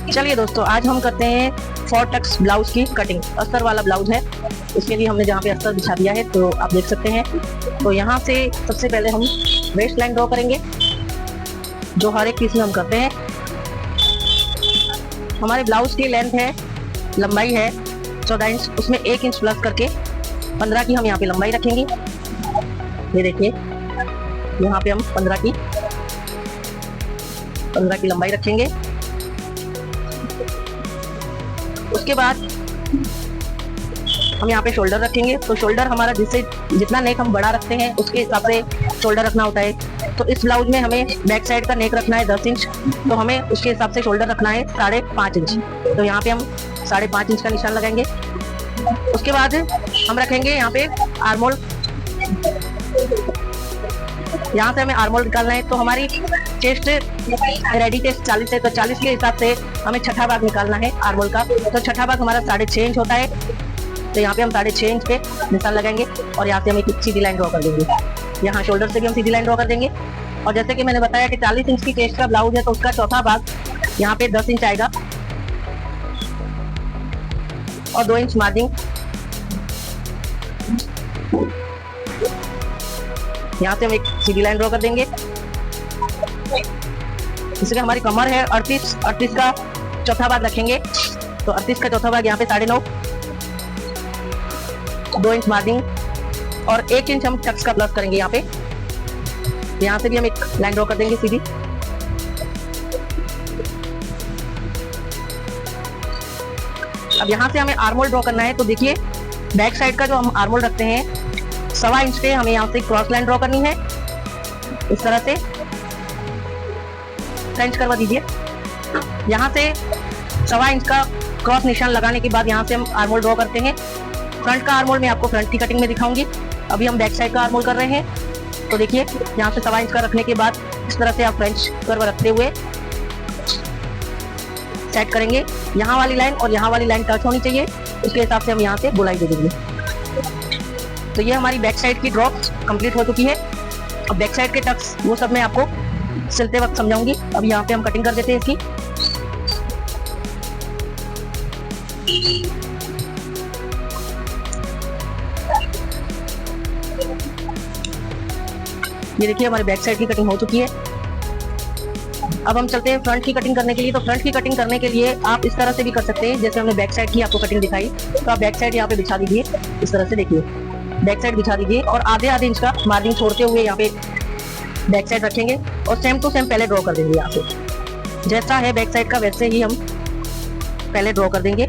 चलिए दोस्तों, आज हम करते हैं 4 टक्स ब्लाउज की कटिंग। अस्तर वाला ब्लाउज है, इसके लिए हमने जहाँ पे अस्तर बिछा दिया है तो आप देख सकते हैं। तो यहाँ से सबसे पहले हम वेस्ट लाइन ड्रॉ करेंगे, जो हर एक पीस में हम करते हैं। हमारे ब्लाउज की लेंथ है, लंबाई है 14 इंच, उसमें 1 इंच प्लस करके 15 की हम यहाँ पे लंबाई रखेंगे। ये देखिए, यहाँ पे हम 15 की लंबाई रखेंगे। उसके बाद हम यहाँ पे शोल्डर रखेंगे। तो शोल्डर हमारा जिससे जितना नेक हम बड़ा रखते हैं उसके हिसाब से शोल्डर रखना होता है। तो इस ब्लाउज में हमें बैक साइड का नेक रखना है 10 इंच, तो हमें उसके हिसाब से शोल्डर रखना है 5.5 इंच। तो यहाँ पे हम 5.5 इंच का निशान लगाएंगे। उसके बाद हम रखेंगे यहाँ पे आर्मोल। यहाँ से हमें आर्मोल निकालना है। तो हमारी चेस्ट रेडी चेस्ट 40 है, तो 40 के हिसाब से हमें छठा भाग निकालना है आर्मोल का। तो छठा भाग हमारा 6.5 इंच होता है। तो यहाँ पे हम 6.5 इंच पे निशान लगाएंगे और यहाँ से हम एक सीधी लाइन ड्रॉ कर देंगे। यहाँ शोल्डर से भी हम सीधी लाइन ड्रॉ कर देंगे। और जैसे कि मैंने बताया कि 40 इंच की चेस्ट का ब्लाउज है, तो उसका चौथा भाग यहाँ पे 10 इंच आएगा और 2 इंच मार्जिन। यहाँ से हम एक सीधी लाइन ड्रॉ कर देंगे। इसलिए हमारी कमर है 38 का चौथा भाग रखेंगे। तो 38 का चौथा भाग यहाँ पे 9.5, 2 इंच मार्जिन और 1 इंच हम टक्स का प्लस करेंगे यहाँ पे। यहाँ से भी हम एक लाइन ड्रॉ कर देंगे सीधी। अब यहाँ से हमें आर्मोल ड्रॉ करना है। तो देखिए, बैक साइड का जो हम आर्मोल रखते हैं 1.25 इंच पे हमें यहाँ से क्रॉस लाइन ड्रॉ करनी है। इस तरह से फ्रेंच करवा दीजिए। यहाँ से 1.25 इंच का क्रॉस निशान लगाने के बाद यहाँ से हम आर्मोल ड्रॉ करते हैं। फ्रंट का आर्मोल मैं आपको फ्रंट की कटिंग में दिखाऊंगी। अभी हम बैक साइड का आर्मोल कर रहे हैं। तो देखिए, यहाँ से 1.25 इंच का रखने के बाद इस तरह से आप फ्रेंच कर्व रखते हुए सेट करेंगे। यहाँ वाली लाइन और यहाँ वाली लाइन टच होनी चाहिए, उसके हिसाब से हम यहाँ से गोलाई दे देंगे। तो ये हमारी बैक साइड की ड्रॉप कंप्लीट हो चुकी है। अब बैक साइड के टक्स वो सब मैं आपको सिलते वक्त समझाऊंगी। अब यहाँ पे हम कटिंग कर देते हैं इसकी। ये देखिए, हमारी बैक साइड की कटिंग हो चुकी है। अब हम चलते हैं फ्रंट की कटिंग करने के लिए। तो फ्रंट की कटिंग करने के लिए आप इस तरह से भी कर सकते हैं, जैसे हमने बैक साइड की आपको कटिंग दिखाई। तो आप बैक साइड यहाँ पे बिछा दीजिए। इस तरह से देखिए, बैक साइड बिछा दीजिए और आधे इंच का मार्जिन छोड़ते हुए यहाँ पे बैक साइड रखेंगे और सेम टू सेम पहले ड्रॉ कर देंगे। यहाँ से जैसा है बैक साइड का वैसे ही हम पहले ड्रॉ कर देंगे।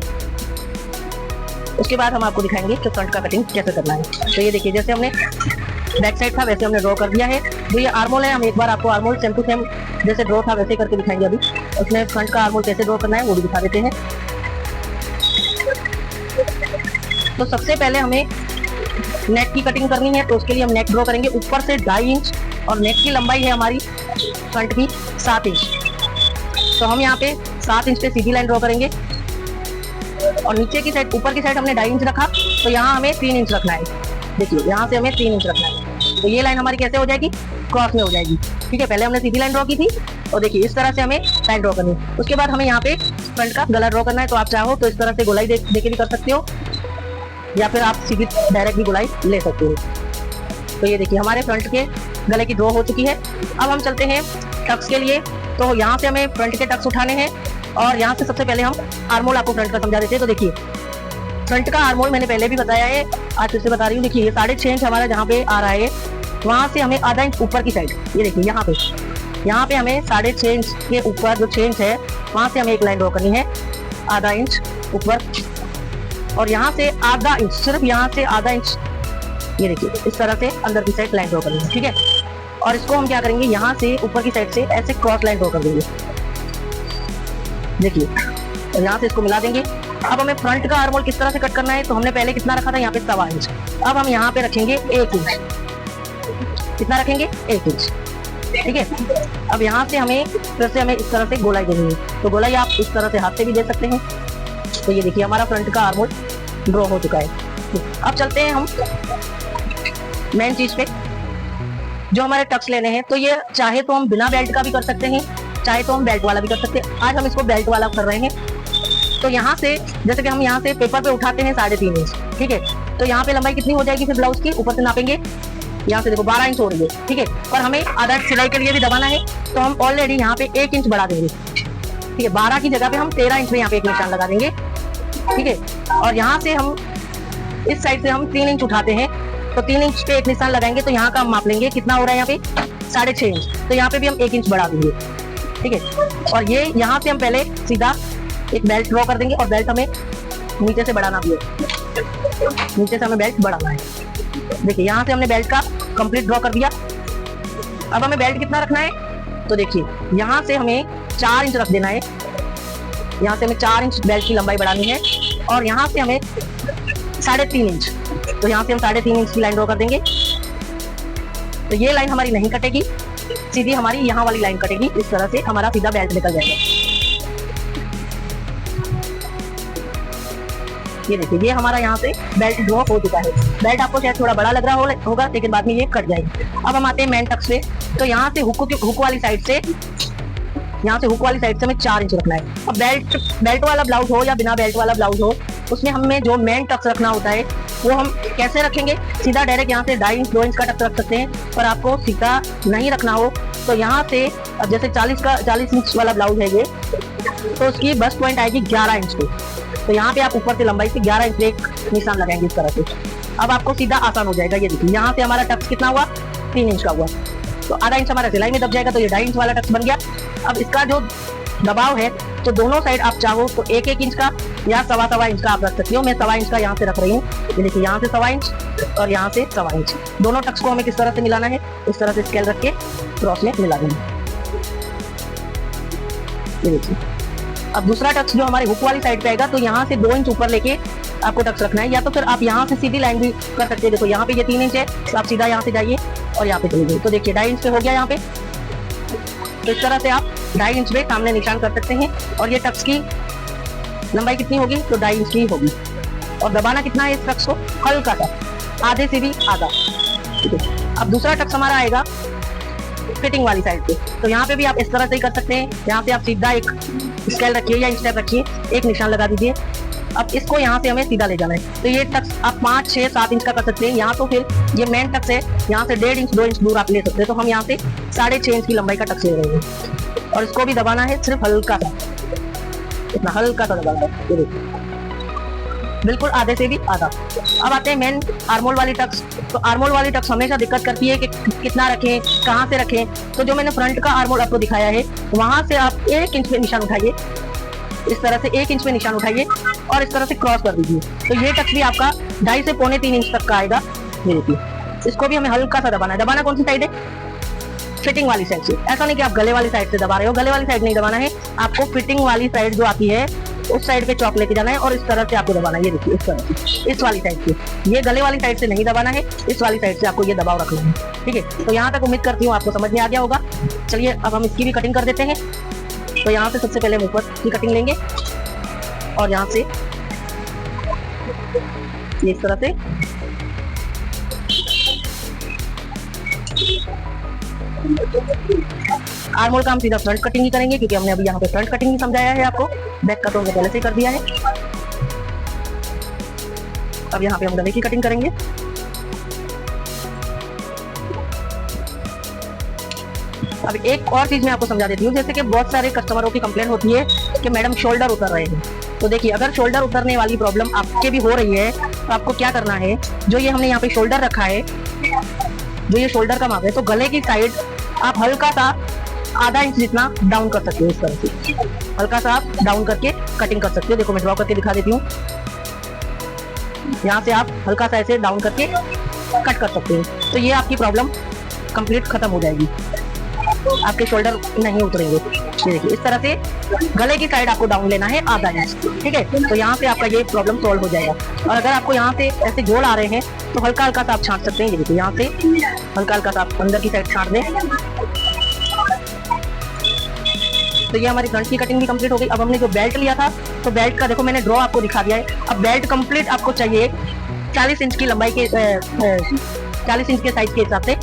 उसके बाद हम आपको दिखाएंगे कि फ्रंट का कटिंग कैसे करना है। तो ये देखिए, जैसे हमने बैक साइड था वैसे हमने ड्रॉ कर दिया है। जो ये आर्मोल है, हम एक बार आपको आर्मोल सेम टू सेम जैसे ड्रॉ था वैसे करके दिखाएंगे। अभी उसमें फ्रंट का आर्मोल कैसे ड्रॉ करना है वो भी दिखा देते हैं। तो सबसे पहले हमें नेक की कटिंग करनी है। तो उसके लिए हम नेक ड्रॉ करेंगे ऊपर से 2.5 इंच और नेक की लंबाई है हमारी फ्रंट की 7 इंच। तो हम यहाँ पे 7 इंच पे सीधी लाइन ड्रॉ करेंगे और नीचे की साइड, ऊपर की साइड हमने 2.5 इंच रखा, तो यहाँ हमें 3 इंच रखना है। देखिए, यहाँ से हमें 3 इंच रखना है। तो ये लाइन हमारी कैसे हो जाएगी? क्रॉस में हो जाएगी। ठीक है, पहले हमने सीधी लाइन ड्रॉ की थी और देखिए इस तरह से हमें लाइन ड्रॉ करनी है। उसके बाद हमें यहाँ पे फ्रंट का गला ड्रॉ करना है। तो आप चाहो तो इस तरह से गोलाई दे के भी कर सकते हो, या फिर आप सीधी डायरेक्ट भी गोलाई ले सकते हो। तो ये देखिए, हमारे फ्रंट के गले की ड्रॉ हो चुकी है। अब हम चलते हैं टक्स के लिए। तो यहाँ से हमें फ्रंट के टक्स उठाने हैं और यहाँ से सबसे पहले हम आर्मोल आपको फ्रंट का समझा देते हैं। तो देखिए, फ्रंट का आर्मोल मैंने पहले भी बताया है, आज फिर से बता रही हूँ। देखिए, ये 6.5 इंच हमारा जहाँ पे आ रहा है, वहाँ से हमें आधा इंच ऊपर की साइड, ये देखिए यहाँ पे हमें 6.5 इंच के ऊपर जो 6 इंच है वहाँ से हमें एक लाइन ड्रॉ करनी है आधा इंच ऊपर। और यहाँ से आधा इंच, सिर्फ यहाँ से आधा इंच, ये देखिए इस तरह से अंदर की साइड लाइन ड्रॉ करनी है। ठीक है, और इसको हम क्या करेंगे, यहाँ से ऊपर की साइड से ऐसे क्रॉस लाइन ड्रॉ कर देंगे। देखिए, और यहाँ से इसको मिला देंगे। अब हमें फ्रंट का आर्मोल किस तरह से कट करना है। तो हमने पहले कितना रखा था, यहाँ पे 1.25 इंच। अब हम यहाँ पे रखेंगे 1 इंच। कितना रखेंगे? 1 इंच। ठीक है, अब यहाँ से हमें फिर से हमें इस तरह से गोलाई देनी है। तो गोलाई आप इस तरह से हाथ से भी दे सकते हैं। तो ये देखिए, हमारा फ्रंट का आर्मोल ड्रॉ हो चुका है। अब चलते हैं हम मेन चीज पे, जो हमारे टक्स लेने हैं। तो ये चाहे तो हम बिना बेल्ट का भी कर सकते हैं चाहे तो हम बेल्ट वाला भी कर सकते हैं। आज हम इसको बेल्ट वाला कर रहे हैं। तो यहाँ से जैसे कि हम यहाँ से पेपर पे उठाते हैं 3.5 इंच, ठीक है। तो यहाँ पे लंबाई कितनी हो जाएगी फिर ब्लाउज की, ऊपर से नापेंगे, यहाँ से देखो 12 इंच हो रही है, ठीक है। और हमें आधा इंच सिलाई के लिए भी दबाना है, तो हम ऑलरेडी यहाँ पे 1 इंच बढ़ा देंगे, ठीक है। 12 की जगह पे हम 13 इंच में यहाँ पे एक निशान लगा देंगे, ठीक है। और यहाँ से हम इस साइड से हम 3 इंच उठाते हैं, तो 3 इंच पे एक निशान लगाएंगे, तो यहाँ का हम माप लेंगे कितना हो रहा है यहाँ पे 6.5 इंच, तो यहाँ पे भी हम 1 इंच बढ़ा देंगे, ठीक है। और ये यहाँ से हम पहले सीधा एक बेल्ट ड्रॉ कर देंगे, और बेल्ट हमें नीचे से बढ़ाना भी है, नीचे से हमें बेल्ट बढ़ाना है। देखिए यहाँ से हमने बेल्ट का कंप्लीट ड्रॉ कर दिया। अब हमें बेल्ट कितना रखना है, तो देखिए यहाँ से हमें 4 इंच रख देना है, यहाँ से हमें 4 इंच बेल्ट की लंबाई बढ़ानी है, और यहाँ से हमें 3.5 इंच, तो यहाँ से हम 3.5 इंच की लाइन ड्रॉ कर देंगे। तो ये लाइन हमारी नहीं कटेगी, सीधी हमारी यहाँ वाली लाइन कटेगी, इस तरह से हमारा सीधा बेल्ट निकल जाएगा। ये देखिए ये हमारा यहाँ से बेल्ट ड्रॉ हो चुका है। बेल्ट आपको शायद थोड़ा बड़ा लग रहा होगा, लेकिन बाद में ये कट जाएगी। अब हम आते हैं मेन टक्स पे, तो यहाँ से हुक वाली साइड से, यहाँ से हुक वाली साइड से हमें 4 इंच रखना है। अब बेल्ट वाला ब्लाउज हो या बिना बेल्ट वाला ब्लाउज हो, उसमें हमें जो मेन टक्स रखना होता है वो हम कैसे रखेंगे, सीधा डायरेक्ट यहाँ से 2.5 इंच 2 इंच का टक्स रख सकते हैं। पर आपको सीधा नहीं रखना हो तो यहाँ से, अब जैसे 40 इंच वाला ब्लाउज है ये, तो उसकी बस्ट पॉइंट आएगी 11 इंच पे, तो यहाँ पे आप ऊपर से लंबाई से 11 इंच पे एक निशान लगाएंगे इस तरह से। अब आपको सीधा आसान हो जाएगा। ये देखिए यहाँ से हमारा टक्स कितना हुआ, 3 इंच का हुआ, तो आधा इंच हमारा सिलाई में दब जाएगा, तो ये 2.5 इंच वाला टक्स बन गया। अब इसका जो दबाव है, तो दोनों साइड आप चाहो तो 1-1 इंच का या 1.25 इंच का आप रख सकते हो। मैं 1.25 इंच का यहाँ से रख रही हूँ। ये देखिए यहाँ से 1.25 इंच और यहाँ से 1.25 इंच, दोनों टक्स को हमें किस तरह से मिलाना है, इस तरह से स्केल रख के क्रॉस में मिला देंगे। ये देखिए अब दूसरा टक्स जो हमारे हुक वाली साइड पे आएगा, तो यहाँ से 2 इंच ऊपर लेके आपको टक्स रखना है, या तो फिर आप यहाँ से सीधी लाइन भी कर सकते हैं। देखो यहाँ पे ये 3 इंच है, तो आप सीधा यहाँ से जाइए और यहाँ पे चलिए, तो देखिए 2.5 इंच पे हो गया यहाँ पे। तो इस तरह से आप 2.5 इंच पे सामने निशान कर सकते हैं। और ये टक्स की लंबाई कितनी होगी, तो 2.5 इंच की होगी। और दबाना कितना है इस टक्स को, हल्का सा, आधे से भी आधा, ठीक है। अब दूसरा टक्स हमारा आएगा फिटिंग वाली साइड पे, तो यहाँ पे भी आप इस तरह से ही कर सकते हैं। यहाँ से आप सीधा एक स्केल रखिए या इंच टेप रखिए, एक निशान लगा दीजिए। अब इसको यहाँ से हमें सीधा ले जाना है, तो ये टक्स आप 5, 6, 7 इंच का कर सकते हैं। यहाँ तो फिर ये मेन टक्स है, यहाँ से 1.5 इंच 2 इंच दूर आप ले सकते हैं, तो हम यहाँ से 6.5 इंच की लंबाई का टक्स ले रहे हैं। और इसको भी दबाना है सिर्फ हल्का सा, इतना हल्का सा दबाना है, ये देखिए बिल्कुल आधे से भी आधा। अब आते हैं मेन आर्मोल वाली टक्स। तो आर्मोल वाली टक्स हमेशा दिक्कत करती है कि कितना रखें, कहाँ से रखें। तो जो मैंने फ्रंट का आर्मोल आपको दिखाया है, वहां से आप 1 इंच पे निशान उठाइए, इस तरह से 1 इंच पे निशान उठाइए और इस तरह से क्रॉस कर दीजिए। तो ये टक्स भी आपका 2.5 से 2.25 इंच तक का आएगा। ये देखिए इसको भी हमें हल्का सा दबाना है। दबाना कौन सी साइड है, फिटिंग वाली साइड से। ऐसा नहीं कि आप गले वाली साइड से दबा रहे हो, गले वाली साइड नहीं दबाना है, आपको फिटिंग वाली साइड जो आती है उस साइड पे चौक लेके जाना है और इस तरह से आपको दबाना है। ये देखिए इस तरह से, इस वाली साइड से। ये गले वाली साइड से नहीं दबाना है, इस वाली साइड से आपको ये दबाव रखना है, ठीक है। तो यहाँ तक उम्मीद करती हूँ आपको समझ में आ गया होगा। चलिए अब हम इसकी भी कटिंग कर देते हैं। तो यहाँ से सबसे पहले हम ऊपर की कटिंग लेंगे और यहाँ से ये इस तरह से आर्मोल का हम सीधा फ्रंट कटिंग ही करेंगे, क्योंकि हमने अभी यहाँ पे फ्रंट कटिंग ही समझाया है आपको। बैक का तो हमने पहले से ही कर दिया है। अब यहाँ पे हम गले की कटिंग करेंगे। अब एक और चीज मैं आपको समझा देती हूँ। जैसे कि बहुत सारे कस्टमरों की कंप्लेंट होती है कि मैडम शोल्डर उतर रहे हैं। तो देखिए अगर शोल्डर उतरने वाली प्रॉब्लम आपके भी हो रही है, तो आपको क्या करना है, जो ये हमने यहाँ पे शोल्डर रखा है, जो ये शोल्डर का माप है, तो गले की साइड आप हल्का सा आधा इंच जितना डाउन कर सकते हो। इस तरह से हल्का सा आप डाउन करके कटिंग कर सकते हो। देखो मैं ड्रॉ करके दिखा देती हूँ। यहाँ से आप हल्का सा ऐसे डाउन करके कट कर सकते हो, तो ये आपकी प्रॉब्लम कंप्लीट खत्म हो जाएगी, आपके शोल्डर नहीं उतरेंगे। ये देखिए इस तरह से गले की साइड आपको डाउन लेना है आधा इंच, ठीक है। तो यहाँ से आपका ये प्रॉब्लम सॉल्व हो जाएगा। और अगर आपको यहाँ से ऐसे जोड़ आ रहे हैं तो हल्का हल्का सा आप छांट सकते हैं। ये देखिए यहाँ से हल्का हल्का सा आप अंदर की साइड छांट दें। तो ये हमारी फ्रंट की कटिंग भी कंप्लीट हो गई। अब हमने जो बेल्ट लिया था, तो बेल्ट का देखो मैंने ड्रॉ आपको दिखा दिया है। अब बेल्ट कंप्लीट आपको चाहिए 40 इंच की लंबाई के 40 इंच के साइज के हिसाब से।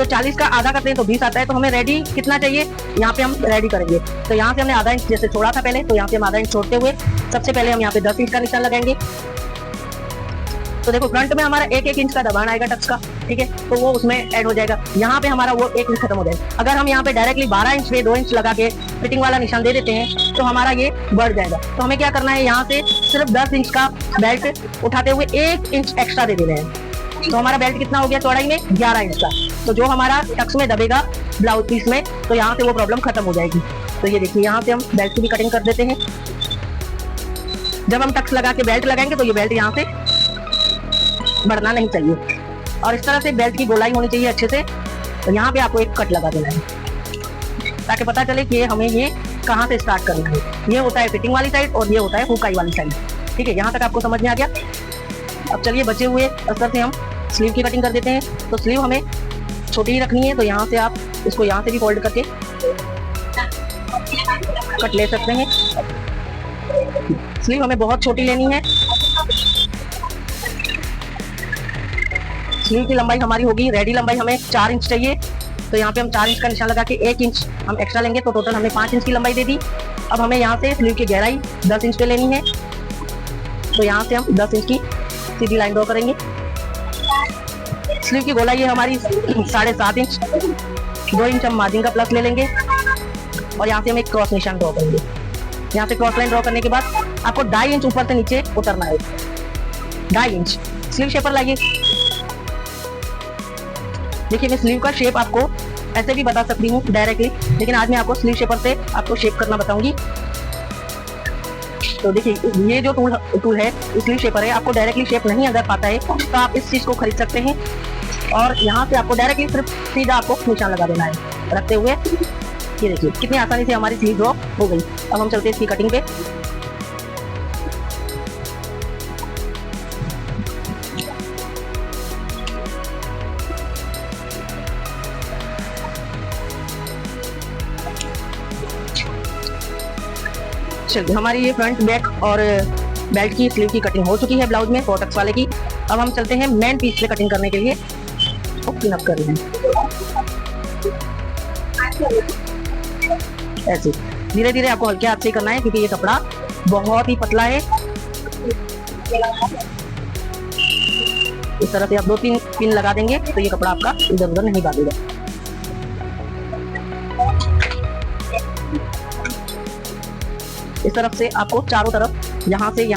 तो 40 का आधा करते हैं तो 20 आता है। तो हमें रेडी कितना चाहिए, यहाँ पे हम रेडी करेंगे। तो यहाँ से हमने आधा इंच जैसे छोड़ा था पहले, तो यहाँ से हम आधा इंच छोड़ते हुए सबसे पहले हम यहाँ पे 10 इंच का निशान लगाएंगे। तो देखो फ्रंट में हमारा 1-1 इंच का दबान आएगा टक्स का, ठीक है, तो वो उसमें ऐड हो जाएगा। यहाँ पे हमारा वो 1 इंच खत्म हो जाएगा। अगर हम यहाँ पे डायरेक्टली 12 इंच पे 2 इंच लगा के फिटिंग वाला निशान दे देते हैं तो हमारा ये बढ़ जाएगा। तो हमें क्या करना है, यहाँ से सिर्फ 10 इंच का बेल्ट उठाते हुए 1 इंच एक्स्ट्रा दे देना है। तो हमारा बेल्ट कितना हो गया चौड़ाई में, 11 इंच का। तो जो हमारा टक्स में दबेगा ब्लाउज पीस में, तो यहाँ से वो प्रॉब्लम खत्म हो जाएगी। तो ये देखिए, यहाँ से हम बेल्ट की भी कटिंग कर देते हैं। जब हम टक्स लगा के बेल्ट लगाएंगे तो ये बेल्ट यहाँ से बढ़ना नहीं चाहिए, और इस तरह से बेल्ट की गोलाई होनी चाहिए अच्छे से। तो यहाँ पे आपको एक कट लगा देना है ताकि पता चले कि हमें ये कहाँ से स्टार्ट करना है। ये होता है फिटिंग वाली साइड और ये होता है हुकाई वाली साइड, ठीक है। यहाँ तक आपको समझ में आ गया। अब चलिए बचे हुए अस्तर से हम स्लीव की कटिंग कर देते हैं। तो स्लीव हमें छोटी ही रखनी है, तो यहाँ से आप इसको यहाँ से भी फोल्ड करके कट ले सकते हैं। स्लीव हमें बहुत छोटी लेनी है। स्लीव की लंबाई हमारी होगी, रेडी लंबाई हमें 4 इंच चाहिए। तो यहाँ पे हम 4 इंच का निशान लगा के 1 इंच हम एक्स्ट्रा लेंगे, तो टोटल हमने 5 इंच की लंबाई दे दी। अब हमें यहाँ से स्लीव की गहराई 10 इंच पे लेनी है। तो यहाँ से हम 10 इंच की सीधी लाइन ड्रॉ करेंगे। स्लीव की गोलाई है हमारी 7.5 इंच। 2 इंच हम मार्जिन का प्लस ले लेंगे और यहाँ से हम एक क्रॉस निशान ड्रॉ करेंगे। यहाँ से क्रॉस लाइन ड्रॉ करने के बाद आपको 2.5 इंच ऊपर से नीचे उतरना है। 2.5 इंच स्लीव शेप पर लाइए। देखिए, मैं स्लीव का शेप आपको ऐसे भी बता सकती हूँ डायरेक्टली, लेकिन आज मैं आपको स्लीव शेपर से आपको शेप करना बताऊंगी। तो देखिए, ये जो टूल है स्लीव शेपर है। आपको डायरेक्टली शेप नहीं अगर पाता है तो आप इस चीज को खरीद सकते हैं, और यहाँ से आपको डायरेक्टली सिर्फ सीधा आपको निशान लगा देना है रखते हुए। ये देखिए कितनी आसानी से हमारी स्लीव ड्रॉ हो गई। अब हम चलते हैं इसकी कटिंग पे। चलिए, हमारी ये फ्रंट बैक और बेल्ट की स्लीव की कटिंग हो चुकी है ब्लाउज में फोटक्स वाले की। अब हम चलते हैं मेन पीस पे कटिंग करने के लिए। पिन अप कर रहे हैं ऐसे धीरे धीरे, आपको हल्के हाथ से करना है क्योंकि ये कपड़ा बहुत ही पतला है। इस तरह से आप 2-3 पिन लगा देंगे तो ये कपड़ा आपका इधर उधर नहीं भागेगा। इस तरफ से आपको चारों तरफ यहाँ से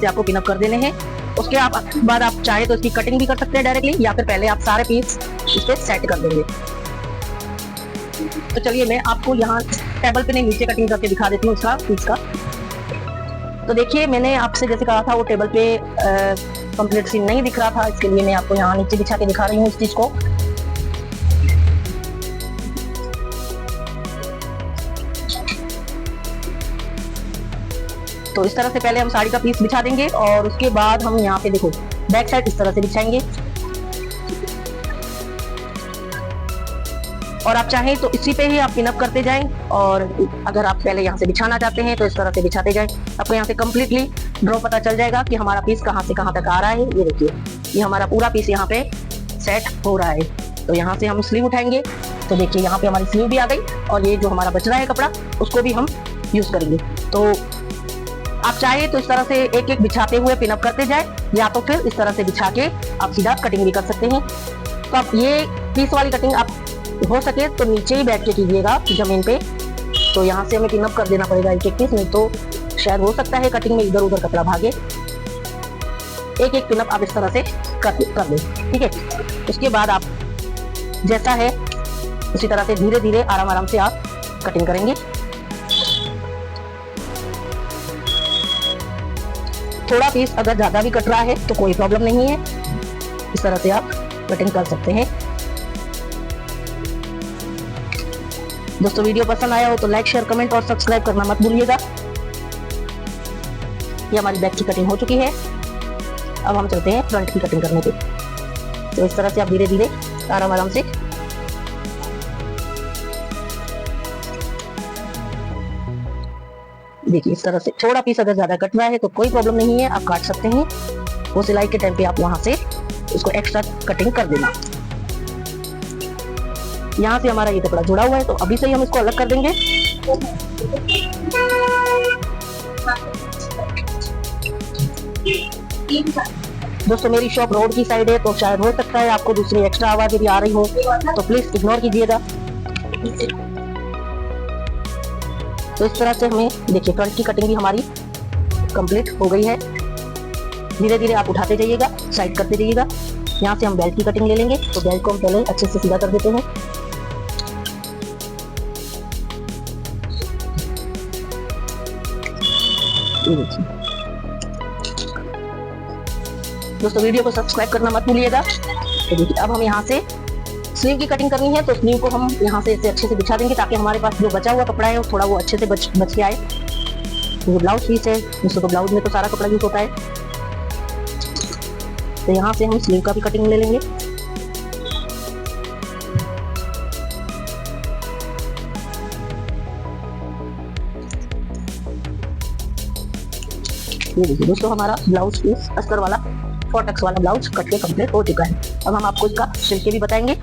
आपको पिन अप कर देने हैं। उसके बाद आप चाहे तो इसकी कटिंग भी कर सकते हैं डायरेक्टली, या फिर पहले आप सारे पीस इस पे सेट कर देंगे। तो चलिए, मैं आपको यहाँ टेबल पे नीचे कटिंग करके दिखा देती हूँ इसका पीस का। तो देखिए, मैंने आपसे जैसे कहा था वो टेबल पे कंप्लीट सीन नहीं दिख रहा था, इसके लिए मैं आपको यहाँ नीचे बिछा के दिखा रही हूँ इस चीज को। तो इस तरह से पहले हम साड़ी का पीस बिछा देंगे और उसके बाद हम यहाँ पे देखो बैक साइड इस तरह से बिछाएंगे। और आप चाहें तो इसी पे ही आप पिन अप करते जाएं, और अगर आप पहले यहाँ से बिछाना चाहते हैं तो इस तरह से बिछाते जाएं। आपको यहाँ से कम्प्लीटली ड्रॉ पता चल जाएगा कि हमारा पीस कहाँ से कहाँ तक आ रहा है। ये देखिए, ये हमारा पूरा पीस यहाँ पे सेट हो रहा है। तो यहाँ से हम स्लीव उठाएंगे, तो देखिए यहाँ पे हमारी स्लीव भी आ गई, और ये जो हमारा बच रहा है कपड़ा उसको भी हम यूज करेंगे। तो आप चाहे तो इस तरह से एक एक बिछाते हुए पिन अप करते जाए, या तो फिर इस तरह से बिछा के आप सीधा कटिंग भी कर सकते हैं। तो आप ये पीस वाली कटिंग आप हो सके तो नीचे ही बैठ के कीजिएगा जमीन पे। तो यहाँ से हमें पिन अप कर देना पड़ेगा एक एक पीस, नहीं तो शायद हो सकता है कटिंग में इधर उधर कपड़ा भागे। एक एक पिन अप आप इस तरह से कर दें, ठीक है। उसके बाद आप जैसा है उसी तरह से धीरे धीरे आराम से आप कटिंग करेंगे। थोड़ा पीस अगर ज्यादा भी कट रहा है तो कोई प्रॉब्लम नहीं है, इस तरह से आप कटिंग कर सकते हैं। दोस्तों, वीडियो पसंद आया हो तो लाइक, शेयर, कमेंट और सब्सक्राइब करना मत भूलिएगा। ये हमारी बैक की कटिंग हो चुकी है। अब हम चलते हैं फ्रंट की कटिंग करने पे। तो इस तरह से आप धीरे धीरे आराम से देखिए, इस तरह से थोड़ा पीस अगर ज्यादा कट रहा है तो कोई प्रॉब्लम नहीं है, आप काट सकते हैं। वो सिलाई के टाइम पे आप वहां से उसको एक्स्ट्रा कटिंग कर देना। यहाँ से हमारा ये कपड़ा जुड़ा हुआ है, तो अभी से ही हम इसको अलग कर देंगे। दोस्तों मेरी शॉप रोड की साइड है, तो शायद हो सकता है आपको दूसरी एक्स्ट्रा आवाज भी आ रही हो, तो प्लीज इग्नोर कीजिएगा। तो इस तरह से हमें देखिए फ्रंट की कटिंग भी हमारी कंप्लीट हो गई है। धीरे धीरे आप उठाते जाइएगा, साइड करते जाइएगा। यहाँ से हम बेल्ट की कटिंग ले लेंगे, तो बेल्ट को हम पहले अच्छे से सीधा कर देते हैं। दोस्तों वीडियो को सब्सक्राइब करना मत भूलिएगा। तो देखिए अब हम यहाँ से स्लीव की कटिंग करनी है, तो स्लीव को हम यहाँ से इसे अच्छे से बिछा देंगे ताकि हमारे पास जो बचा हुआ कपड़ा है वो थोड़ा वो अच्छे से बच के आए। तो ब्लाउज पीस है दोस्तों, तो ब्लाउज में तो सारा कपड़ा यूज होता है, तो यहाँ से हम स्लीव का भी कटिंग ले लेंगे। ये देखिए दोस्तों हमारा ब्लाउज पीस अस्तर वाला 4 टक्स वाला ब्लाउज कट के कंप्लीट हो चुका है। अब हम आपको इसका सिल के भी बताएंगे।